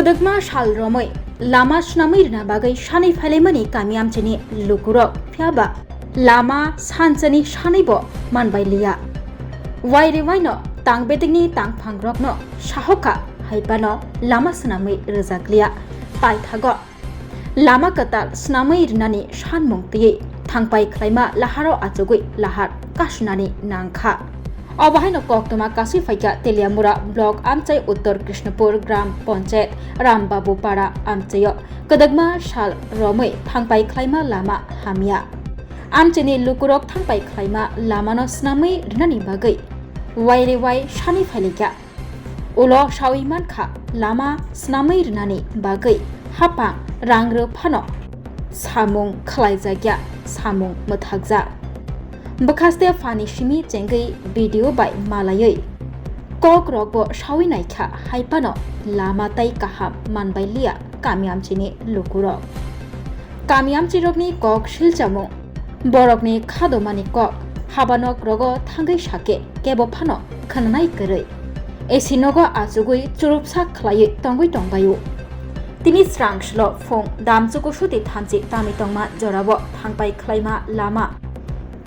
Kadagma shal romoi lama snamir bagai shani phalemani kami amchini lukuro phiaba lama sanchani shanibo manbai liya wairi waino tangbedingni tangphangrokno sahoka haipano lama snamai rejakliya paithago lama katal snamai rnani sanmung tiye thangpai khlaima laharo achogoi lahar kashnani nangkha অবহাইনো কক্তমা কাশিফাইকা Teliamura block আমচাই উত্তর কৃষ্ণপুর গ্রাম পঞ্চায়েত রামবাবু পাড়া আমচাই কদগমা শাল রমৈ থাংপাই খাইমা লামা হামিয়া আমচেনি লুকুরক থাংপাই খাইমা লামানো স্নাमै রনানি বাগै ওয়াইরে ওয়াই সানি ফাইলিকা উলো সাউইমান খা লামা স্নাमै রনানি বাগै হাপা রাংरो ফাनो सामुं खलाइजाग्या सामुं मोथागजा Bakaste fani shimi jengai video by malayai kok rokbo shawi naikha haipano lama tai kaham manbai liya kamiam chini lukuro kamiam chirokni kok shilchamu borokni khadomani kok habanok rogo thangai shake kebo phano khananai koroi esinogo achugui churupsa khlai tongoi tongbayu tini srangshlo phong damchuko shuti thamchi tami tongma jorabo thangpai khlaima lama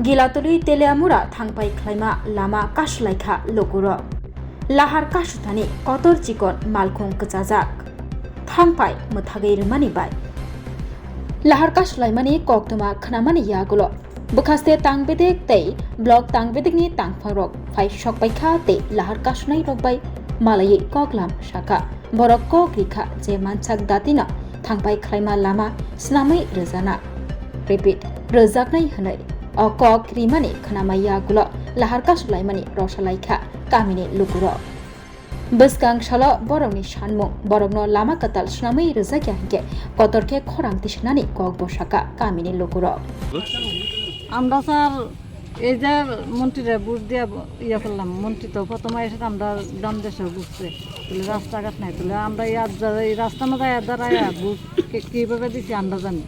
Gilatului teleamura thangpai khlaima lama kashlaikha lokuro lahar kashutani kotor chikon malkhung kachajak thangpai muthagai rmani bai lahar kashlaimani koktoma khnamani yagulo bukhaste tangbedek tei blok tangbedekni tangpharok phai sokpaikha te lahar kashnai rokbai malai koklam shaka borok kokrikha je manchak datina thangpai khlaima lama snamai rejana repeat rejaknai hanai Okok rimani khanamaya gulo lahar kasulaimani rosalaikha kamini lukuro Beskang shalo borokni sanmung borokno lama katal snamai rejakya hingke kotorke khorang tisnani kok bosaka kamini lukuro আমরা sir এই যে মন্ত্রীরা বুঝ দিয়ে ইয়ে করলাম মন্ত্রী তো প্রথমে এসে আমরা দাম দেশে বুঝছে তাহলে রাস্তাঘাট নাই তাহলে আমরা এই রাস্তা মধ্যে দাঁড়ায় বুঝ কীভাবে দিচ্ছি আমরা জানি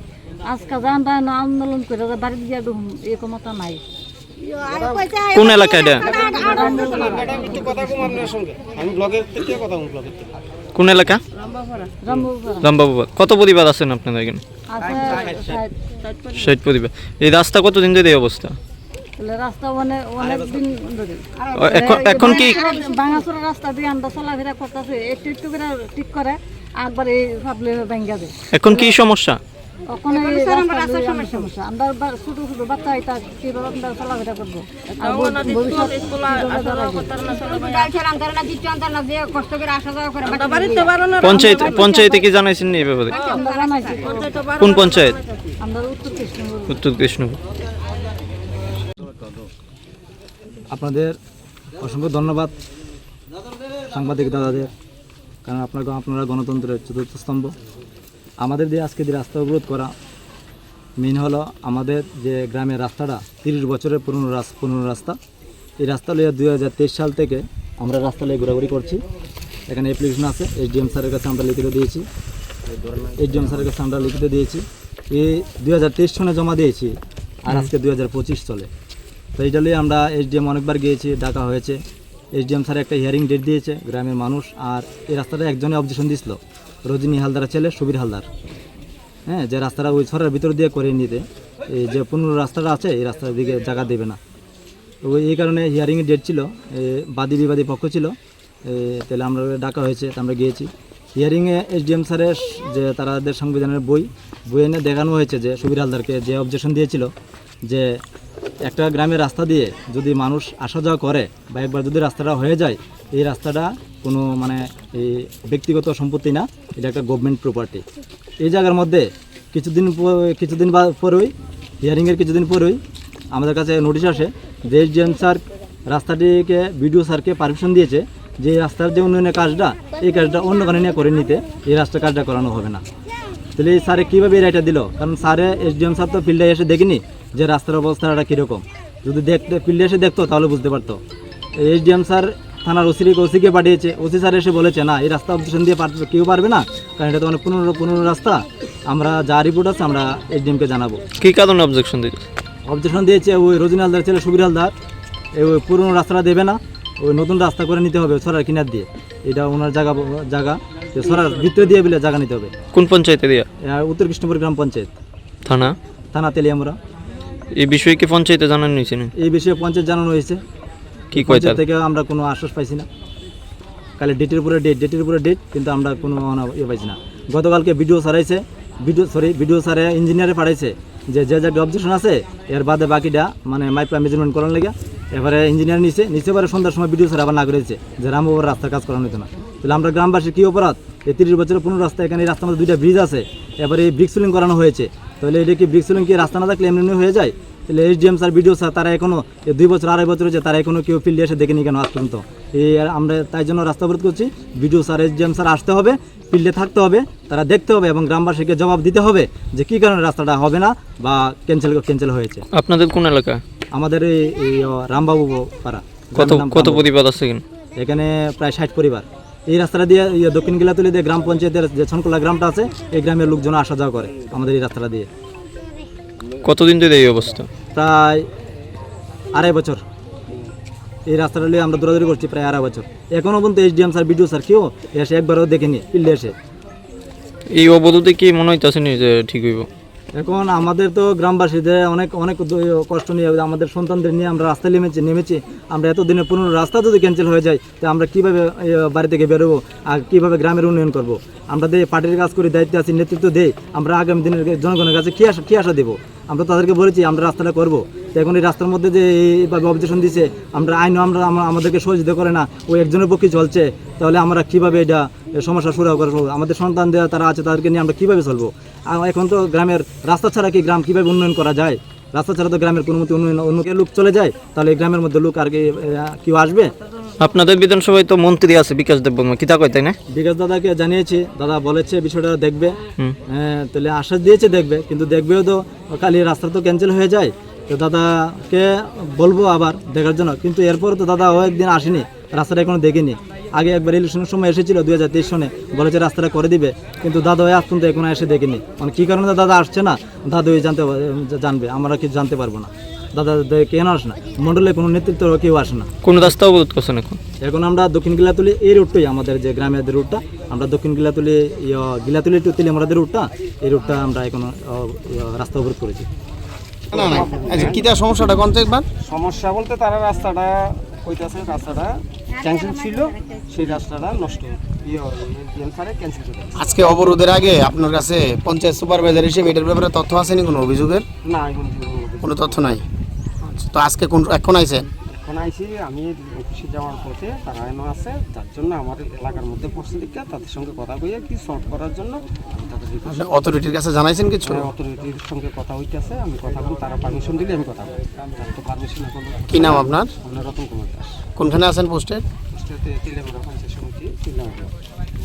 আজকে আমরা আন্দোলন করে বাড়িতে গিয়ে ঢুকুন এই ক্ষমতা নাই কোন এলাকা এটা কোন এলাকা রামবাবু কত পরিবার আছেন আপনাদের এখানে 60 পরিবার এই রাস্তা কতদিন ধরে এই অবস্থা রাস্তা অনেক দিন ধরে এখন কি ভাঙাচোরা রাস্তা দিয়ে আমরা চলাফেরা করতেছে একটু একটু করে ঠিক করে একবার এই ভাবলে ভেঙে দেয় এখন কি সমস্যা ওখানে সমস্যা আমরা ছোট ছোট বাচ্চা এটা কিভাবে আমরা চলাফেরা করবো পঞ্চায়েতে কি জানাইছেন এই ব্যাপারে কোন পঞ্চায়েত আমরা উত্তর কৃষ্ণপুর আপনাদের অসংখ্য ধন্যবাদ সাংবাদিক দাদাদের কারণ আপনারা গণতন্ত্রের চতুর্থ স্তম্ভ আমাদের দিয়ে আজকে যে রাস্তা অবরোধ করা মেন হলো আমাদের যে গ্রামের রাস্তাটা 30 বছরের পুরনো রাস্তা এই রাস্তা লিয়ে 2023 সাল থেকে আমরা রাস্তা লিয়ে ঘোরাঘুরি করছি এখানে অ্যাপ্লিকেশন আছে এসডিএম স্যারের কাছে আমরা লিখিত দিয়েছি এই 2023 সনে জমা দিয়েছি আর আজকে 2025 চলে তো এইটা নিয়ে আমরা এসডিএম অনেকবার গিয়েছি ডাকা হয়েছে এসডিএম স্যার একটা হিয়ারিং ডেট দিয়েছে গ্রামের মানুষ আর এই রাস্তাটা একজনে অবজেকশন দিয়েছিল রজনী হালদারের ছেলে সুবীর হালদার হ্যাঁ যে রাস্তাটা ওই ছড়ার ভিতর দিয়ে করে নিতে এই যে পুনর রাস্তাটা আছে এই রাস্তার দিকে জায়গা দেবে না তো এই কারণে হিয়ারিংয়ের ডেট ছিল বাদী বিবাদী পক্ষ ছিল তাহলে আমরা ডাকা হয়েছে আমরা গিয়েছি হিয়ারিংয়ে এসডিএম স্যারের যে তাদের সংবিধানের বই এনে দেখানো হয়েছে যে সুবীর হালদারকে যে অবজেকশন দিয়েছিল যে একটা গ্রামের রাস্তা দিয়ে যদি মানুষ আসা যাওয়া করে বা একবার যদি রাস্তাটা হয়ে যায় এই রাস্তাটা কোনো মানে এই ব্যক্তিগত সম্পত্তি না এটা একটা গভর্নমেন্ট প্রপার্টি এই জায়গার মধ্যে কিছুদিন পরেই হিয়ারিংয়ের কিছুদিন পরেই আমাদের কাছে নোটিশ আসে যে এসডিএম স্যার রাস্তাটিকে বিডিও স্যারকে পারমিশন দিয়েছে যে রাস্তার যে উন্নয়নের কাজটা এই কাজটা অন্য কারণে নিয়ে করে নিতে এই রাস্তার কাজটা করানো হবে না তাহলে এই স্যারে কীভাবে এই রায়টা দিল কারণ স্যারে এসডিএম স্যার তো ফিল্ডে এসে দেখিনি যে রাস্তার অবস্থাটা কীরকম যদি ফিল্ডে এসে দেখতো তাহলে বুঝতে পারতো এসডিএম স্যার থানার ওসিকে পাঠিয়েছে ওসি স্যার এসে বলেছে না এই রাস্তা অবজেকশন দিয়ে কেউ পারবে না কারণ এটা তো অনেক পুনর রাস্তা আমরা যা রিপোর্ট আছে আমরা এসডিএমকে জানাবো কী কারণে অবজেকশন দিয়েছে ওই রজনী হালদার ছেলে সুবীর হালদার ওই পুরনো রাস্তাটা দেবে না ওই নতুন রাস্তা করে নিতে হবে ছড়ার কিনার দিয়ে এটা ওনার জায়গা যে সরার ভিতরে দিয়ে বলে জায়গা নিতে হবে। কোন পঞ্চায়েতে দিয়া? উত্তর কৃষ্ণপুর গ্রাম পঞ্চায়েত, থানা? থানা তেলিয়ামুড়া। এই বিষয়ে কি পঞ্চায়েতে জানানো হয়েছে না? এই বিষয়ে পঞ্চায়েত জানানো হয়েছে, কি কয় পঞ্চায়েত তার? থেকে আমরা কোনো আশ্বাস পাইছি না। কালে ডেটের উপরে ডেট, কিন্তু আমরা কোনো ইয়ে পাইছি না। গতকালকে ভিডিও সারাইছে, ভিডিও সারে ইঞ্জিনিয়ারে পাঠাইছে যে যে জায়গায় অবজেকশন আছে এর বাদে বাকিটা মানে মাইপা মেজারমেন্ট করার লেগে। এবারে ইঞ্জিনিয়ার নিচে পরে সন্ধ্যার সময় ভিডিও সারে আবার না করেছে যে রামবাবুর রাস্তার কাজ করানো হতো না। তাহলে আমরা গ্রামবাসীর কী অপরাধ? এই 30 বছরের পুরনো রাস্তা, এখানে এই রাস্তার মধ্যে 2টা ব্রিজ আছে, এবারে এই ব্রিক সিলিং করানো হয়েছে। তাহলে এটা কি ব্রিক সিলিং কি রাস্তা না থাকলে এমনি হয়ে যায়? তাহলে SDM স্যার, ভিডিও স্যার, তারা এখনও 2 বছর 2.5 বছর হয়েছে, তারা এখনও কেউ ফিল্ডে এসে দেখেনি কেন আজ পর্যন্ত? এই আমরা তাই জন্য রাস্তা অবরোধ করছি। ভিডিও স্যার, SDM স্যার আসতে হবে, ফিল্ডে থাকতে হবে, তারা দেখতে হবে এবং গ্রামবাসীকে জবাব দিতে হবে যে কী কারণে রাস্তাটা হবে না বা ক্যান্সেল হয়েছে। আপনাদের কোন এলাকা? আমাদের এই রামবাবু পাড়া। কত পরিবার আছে এখানে? এখানে প্রায় 60 পরিবার। এই রাস্তাটা দিয়ে দক্ষিণ গিলাতলি দিয়ে গ্রাম পঞ্চায়েতের যে ছনকলা গ্রামটা আছে, এই গ্রামের লোকজন আসা যাওয়া করে আমাদের এই রাস্তাটা দিয়ে। কতদিন ধরে এই অবস্থা? প্রায় 2.5 বছর এই রাস্তাটা নিয়ে আমরা দৌড়াদৌড়ি করছি, প্রায় 2.5 বছর। এখনও পর্যন্ত SDM স্যার, ভিডিও স্যার কেউ এসে একবারও দেখেনি ফিল্ডে এসে। এই অবরোধে কি মনে হইতেছে না যে ঠিক হইব? এখন আমাদের তো গ্রামবাসীদের অনেক কষ্ট নিয়ে আমাদের সন্তানদের নিয়ে আমরা রাস্তায় নেমেছি। আমরা এতদিনের পুরনো রাস্তা যদি ক্যান্সেল হয়ে যায়, তো আমরা কীভাবে বাড়ি থেকে বেরোবো আর কীভাবে গ্রামের উন্নয়ন করব? আমরা পার্টির কাজ করি, দায়িত্বে আছি, নেতৃত্ব দেই, আমরা আগামী দিনের জনগণের কাছে কী আশা দেবো? আমরা তাদেরকে বলেছি আমরা রাস্তাটা করবো। তো এখন এই রাস্তার মধ্যে যে এইভাবে অবজেকশন দিছে, আমরা আইনও আমাদেরকে সহযোগিতা করে না, ওই একজনের পক্ষে চলছে, তাহলে আমরা কীভাবে এটা সমস্যা সুরাহ করবো? আমাদের সন্তান দেওয়া তারা আছে, তাদেরকে নিয়ে আমরা কীভাবে চলবো? এখন তো গ্রামের রাস্তা ছাড়া কি গ্রাম কীভাবে উন্নয়ন করা যায়? রাস্তা ছাড়া তো গ্রামের কোনো মতো অন্য লোক চলে যায়, তাহলে এই গ্রামের মধ্যে লোক আর কি কেউ আসবে? আপনাদের বিধানসভায় তো মন্ত্রী আছে বিকাশ দেববর্মা, কিতা কয় তাই না? বিকাশ দাদাকে জানিয়েছি, দাদা বলেছে বিষয়টা দেখবে। তাহলে আশ্বাস দিয়েছে দেখবে, কিন্তু দেখবেও তো কালি রাস্তা তো ক্যান্সেল হয়ে যায়। তো দাদাকে বলবো আবার দেখার জন্য, কিন্তু এরপর তো দাদা ও একদিন আসেনি, রাস্তাটা এখনো দেখিনি। আগে একবার ইলেকশনের সময় এসেছিল 2023 সনে, বলেছে রাস্তাটা করে দিবে, কিন্তু দাদা ওই আজ পর্যন্ত এখনো এসে দেখিনি। মানে কী কারণে দাদা আসছে না, দাদা ওই জানবে, আমরা কিছু জানতে পারবো না। দাদা কেন আসে না? মন্ডলে কোনো নেতৃত্ব কেউ আসে না। কোন রাস্তা অবরোধ করছেন এখন আমরা দক্ষিণ গিলাতলি এই রুটটাই, আমাদের যে গ্রামের রুটটা, আমরা দক্ষিণ গিলাতলি টু তেলিয়ামুড়াদের রুটটা, এই রুটটা আমরা এখন রাস্তা অবরোধ করেছি। কিটা সমস্যাটা কোন একবার? সমস্যা বলতে তারা রাস্তাটা কইতাছে, রাস্তাটা ক্যান্সেল ছিল, সেই রাস্তাটা নষ্ট ক্যান্সেল করে। আজকে অবরোধের আগে আপনার কাছে পঞ্চায়েত সুপারভাইজার হিসেবে এটার ব্যাপারে তথ্য আসেনি? কোনো অভিযোগের না, কোনো তথ্য নাই। তো আজকে এখন আইছেন? এখন আইসি আমি অফিসে যাওয়ার পথে, তারা এনে আছে, তার জন্য আমার এলাকার মধ্যে পড়ছে দিকে তাদের সঙ্গে কথা কইয়া কি সলভ করার জন্য আমি তাদের অথরিটির কাছে জানাইছেন কিছু? অথরিটির সঙ্গে কথা হইতেছে, আমি কথা বলি, তারা পারমিশন দিলে আমি কথা বলি। তারা তো পারমিশন এখন। কি নাম আপনার? আপনার রতন কুমার দাস। কোনখানে আছেন পোস্টে? তেলেঙ্গানা পঞ্চায়েত সমিতি, তেলেঙ্গানা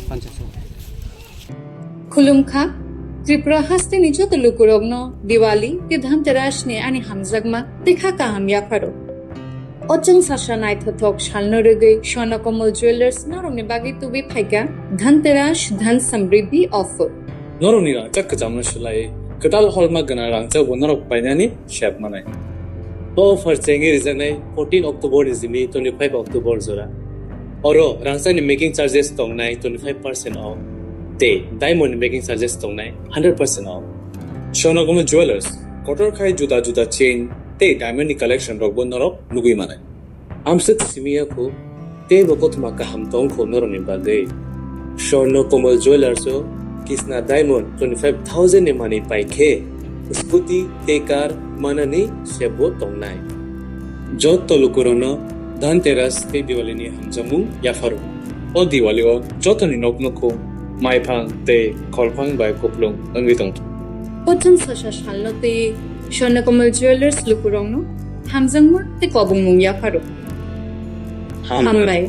পঞ্চায়েত সমিতি। खुलुमखा त्रिपुरा हस्ते निजत लुकुरग्न दिवाली के धनतेरास ने आनी हमजगमा देखा कामया फरो अजंग साशा नाइथथक शालनरगै स्वर्णकमल ज्वेलर्स नरमनि बागै तुबि फाइका धनतेरास धन समृद्धि ऑफर नरमनिरा चक्क जामनसुलाय कटाल हलमा गना रांचा बनरक बायनानि शेप मानाय ओ फरचेंगे रिजनाय 14 अक्टोबर इजिमि 25 अक्टोबर जरा अरो रांचानि मेकिंग चार्जेस तंगनाय 25% ऑफ ते डायमंड मेकिंग चार्जेस तंगनाय 100% ऑफ स्वर्णकमल ज्वेलर्स कटर खाय जुदा जुदा चेन ते डायमंड नि कलेक्शन रक बनरक नुगुइ मानाय आमसे सिमियाखौ ते बकतमा काहाम तंखौ नरनि बागै स्वर्णकमल ज्वेलर्स किसना डायमंड 25,000 नि मानि पाइखे स्कूटी ते कार माननि सेबो तंगनाय जत तलुकुरनो धनतेरस ते दिवाली नि हमजमु याफारो ओ दिवाली ओ जतनि नकनखौ माइफां ते खलफां बाय कपलुं अंगि दं अजंग साशा शालनते स्वर्णकमल ज्वेलर्स लुकुरग्न हमजंगमा ते कबुंमुं याफारो हामबाय